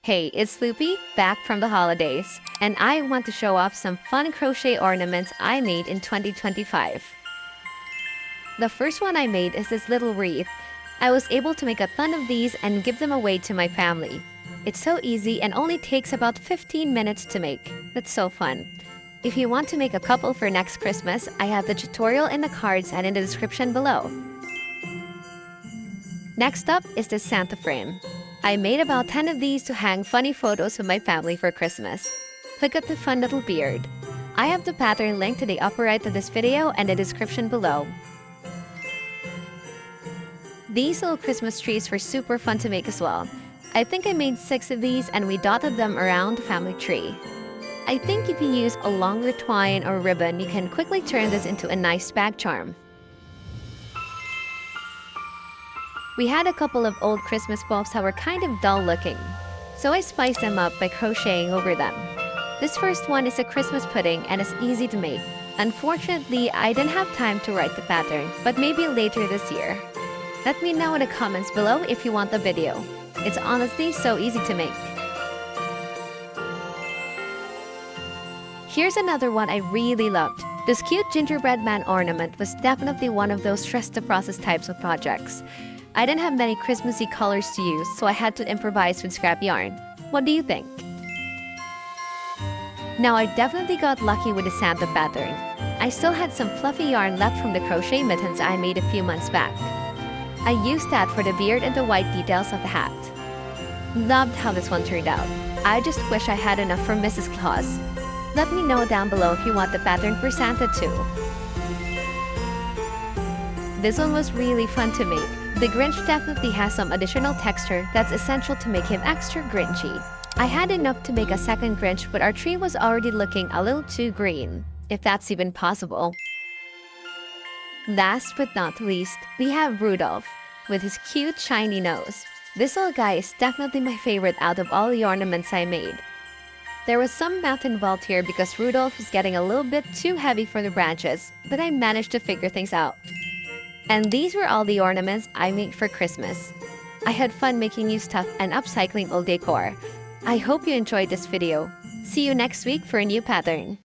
Hey, it's Loopy, back from the holidays, and I want to show off some fun crochet ornaments I made in 2025. The first one I made is this little wreath. I was able to make a ton of these and give them away to my family. It's so easy and only takes about 15 minutes to make. That's so fun. If you want to make a couple for next Christmas, I have the tutorial in the cards and in the description below. Next up is this Santa frame. I made about 10 of these to hang funny photos of my family for Christmas. Look at the fun little beard. I have the pattern linked to the upper right of this video and the description below. These little Christmas trees were super fun to make as well. I think I made 6 of these and we dotted them around the family tree. I think if you use a longer twine or ribbon, you can quickly turn this into a nice bag charm. We had a couple of old Christmas bulbs that were kind of dull looking, so I spiced them up by crocheting over them. This first one is a Christmas pudding and is easy to make. Unfortunately, I didn't have time to write the pattern, but maybe later this year. Let me know in the comments below if you want the video. It's honestly so easy to make. Here's another one I really loved. This cute gingerbread man ornament was definitely one of those stress-to-process types of projects. I didn't have many Christmassy colors to use, so I had to improvise with scrap yarn. What do you think? Now, I definitely got lucky with the Santa pattern. I still had some fluffy yarn left from the crochet mittens I made a few months back. I used that for the beard and the white details of the hat. Loved how this one turned out. I just wish I had enough for Mrs. Claus. Let me know down below if you want the pattern for Santa too. This one was really fun to make. The Grinch definitely has some additional texture that's essential to make him extra Grinchy. I had enough to make a second Grinch, but our tree was already looking a little too green, if that's even possible. Last but not least, we have Rudolph, with his cute shiny nose. This little guy is definitely my favorite out of all the ornaments I made. There was some math involved here because Rudolph was getting a little bit too heavy for the branches, but I managed to figure things out. And these were all the ornaments I made for Christmas. I had fun making new stuff and upcycling old decor. I hope you enjoyed this video. See you next week for a new pattern.